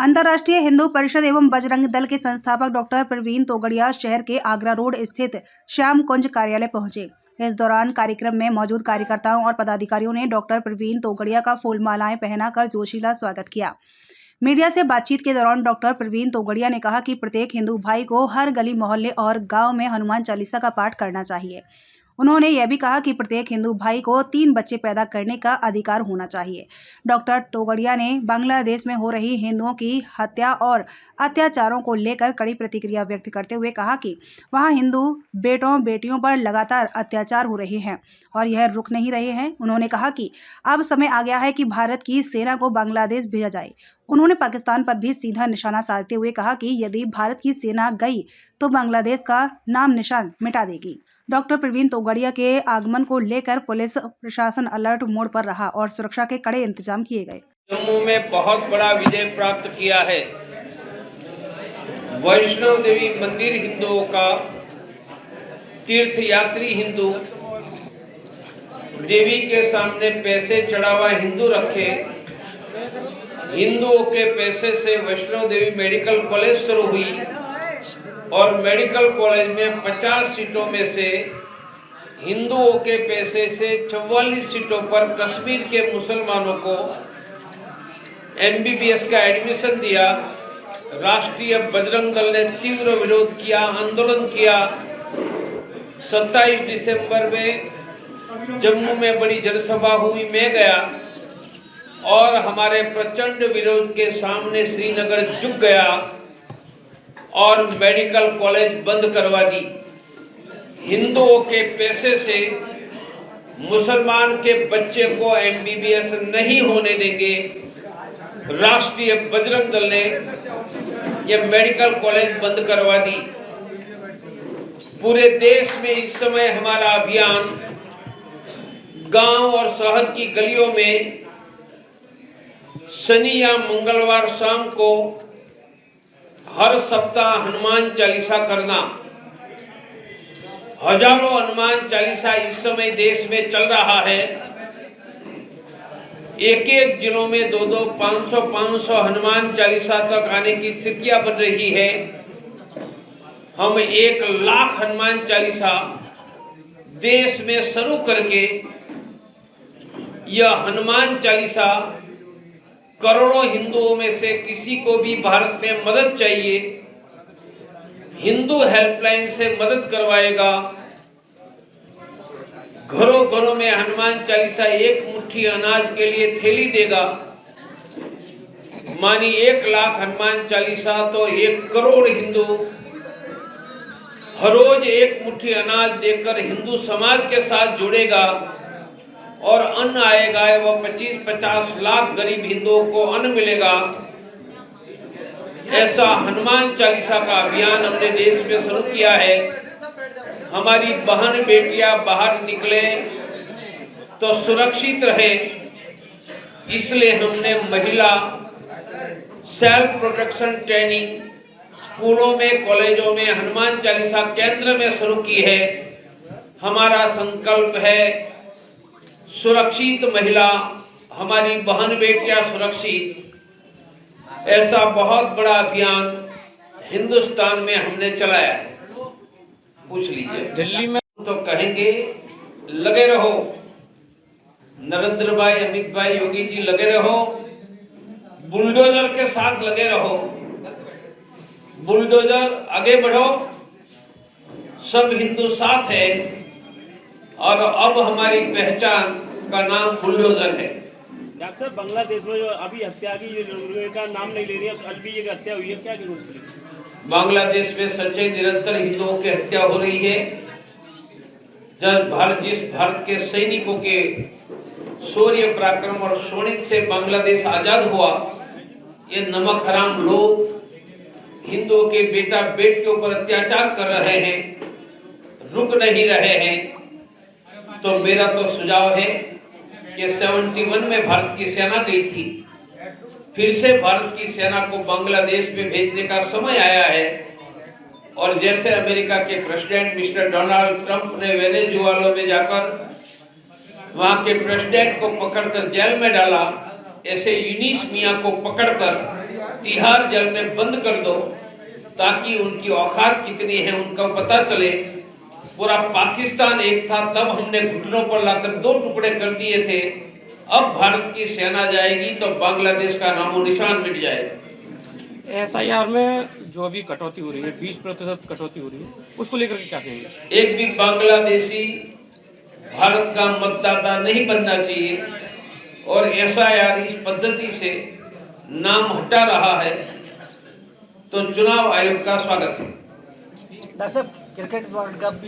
अंतर्राष्ट्रीय हिंदू परिषद एवं बजरंग दल के संस्थापक डॉक्टर प्रवीण तोगड़िया शहर के आगरा रोड स्थित श्याम कुंज कार्यालय पहुंचे। इस दौरान कार्यक्रम में मौजूद कार्यकर्ताओं और पदाधिकारियों ने डॉक्टर प्रवीण तोगड़िया का फूल मालाएं पहनाकर जोशीला स्वागत किया। मीडिया से बातचीत के दौरान डॉक्टर प्रवीण तोगड़िया ने कहा कि प्रत्येक हिंदू भाई को हर गली मोहल्ले और गांव में हनुमान चालीसा का पाठ करना चाहिए। उन्होंने यह भी कहा कि प्रत्येक हिंदू भाई को 3 बच्चे पैदा करने का अधिकार होना चाहिए। डॉक्टर तोगड़िया ने बांग्लादेश में हो रही हिंदुओं की हत्या और अत्याचारों को लेकर कड़ी प्रतिक्रिया व्यक्त करते हुए कहा कि वहां हिंदू बेटों बेटियों पर लगातार अत्याचार हो रहे हैं और यह रुक नहीं रहे हैं। उन्होंने कहा कि अब समय आ गया है कि भारत की सेना को बांग्लादेश भेजा जाए। उन्होंने पाकिस्तान पर भी सीधा निशाना साधते हुए कहा कि यदि भारत की सेना गई तो बांग्लादेश का नाम निशान मिटा देगी। डॉक्टर प्रवीण तोगड़िया के आगमन को लेकर पुलिस प्रशासन अलर्ट मोड पर रहा और सुरक्षा के कड़े इंतजाम किए गए। जम्मू में बहुत बड़ा विजय प्राप्त किया है। वैष्णव देवी मंदिर हिंदुओं का, तीर्थ यात्री हिंदू देवी के सामने पैसे चढ़ावा हिंदू रखे। हिंदुओं के पैसे से वैष्णव देवी मेडिकल कॉलेज शुरू हुई और मेडिकल कॉलेज में 50 सीटों में से हिंदुओं के पैसे से 44 सीटों पर कश्मीर के मुसलमानों को MBBS का एडमिशन दिया। राष्ट्रीय बजरंग दल ने तीव्र विरोध किया, आंदोलन किया। 27 दिसंबर में जम्मू में बड़ी जनसभा हुई, मैं गया और हमारे प्रचंड विरोध के सामने श्रीनगर झुक गया और मेडिकल कॉलेज बंद करवा दी। हिंदुओं के पैसे से मुसलमान के बच्चे को MBBS नहीं होने देंगे। राष्ट्रीय बजरंग दल ने यह मेडिकल कॉलेज बंद करवा दी। पूरे देश में इस समय हमारा अभियान गांव और शहर की गलियों में शनि या मंगलवार शाम को हर सप्ताह हनुमान चालीसा करना। हजारों हनुमान चालीसा इस समय देश में चल रहा है। एक जिलों में 200, 500 हनुमान चालीसा तक आने की स्थितियां बन रही है। हम 1 लाख हनुमान चालीसा देश में शुरू करके यह हनुमान चालीसा करोड़ों हिंदुओं में से किसी को भी भारत में मदद चाहिए, हिंदू हेल्पलाइन से मदद करवाएगा। घरों घरों में हनुमान चालीसा, 1 मुट्ठी अनाज के लिए थैली देगा। मानी 1 लाख हनुमान चालीसा तो 1 करोड़ हिंदू हर रोज 1 मुट्ठी अनाज देकर हिंदू समाज के साथ जुड़ेगा और अन्न आएगा। वह 25-50 लाख गरीब हिंदुओं को अन्न मिलेगा। ऐसा हनुमान चालीसा का अभियान हमने देश में शुरू किया है। हमारी बहन बेटियां बाहर निकले तो सुरक्षित रहे, इसलिए हमने महिला सेल्फ प्रोटेक्शन ट्रेनिंग स्कूलों में, कॉलेजों में, हनुमान चालीसा केंद्र में शुरू की है। हमारा संकल्प है सुरक्षित महिला, हमारी बहन बेटियां सुरक्षित। ऐसा बहुत बड़ा अभियान हिंदुस्तान में हमने चलाया है। पूछ लीजिए दिल्ली में तो कहेंगे लगे रहो, नरेंद्र भाई, अमित भाई, योगी जी लगे रहो, बुलडोजर के साथ लगे रहो, बुलडोजर आगे बढ़ो, सब हिंदू साथ है और अब हमारी पहचान का नाम बुलडोजर है। डॉक्टर साहब, बांग्लादेश में जो अभी हत्या की का नाम नहीं ले रही है, कल भी ये हत्या हुई है, क्या की बांग्लादेश में सच्चे निरंतर हिंदुओं की हत्या हो रही है। जब जिस भारत के सैनिकों के शौर्य पराक्रम और शोणित से बांग्लादेश आजाद हुआ, ये नमक हराम लोग हिंदुओं के बेटा बेट के ऊपर अत्याचार कर रहे हैं, रुक नहीं रहे हैं। तो मेरा तो सुझाव है कि 71 में भारत की सेना गई थी, फिर से भारत की सेना को बांग्लादेश में भेजने का समय आया है। और जैसे अमेरिका के प्रेसिडेंट मिस्टर डोनाल्ड ट्रंप ने वेनेजुएला में जाकर वहां के प्रेसिडेंट को पकड़कर जेल में डाला, ऐसे यूनिस मियां को पकड़कर तिहाड़ जेल में बंद कर दो ताकि उनकी औकात कितनी है उनका पता चले। पूरा पाकिस्तान एक था तब हमने घुटनों पर लाकर 2 टुकड़े कर दिए थे। अब भारत की सेना जाएगी तो बांग्लादेश का नामो निशान मिट जाएगा। एसआईआर में जो भी कटौती हो रही है 20% कटौती हो रही है, उसको लेकर के क्या कहेंगे? एक भी बांग्लादेशी भारत का मतदाता नहीं बनना चाहिए और एसआईआर इस पद्धति से नाम हटा रहा है तो चुनाव आयोग का स्वागत है। डॉक्टर साहब, क्रिकेट वर्ल्ड कप भी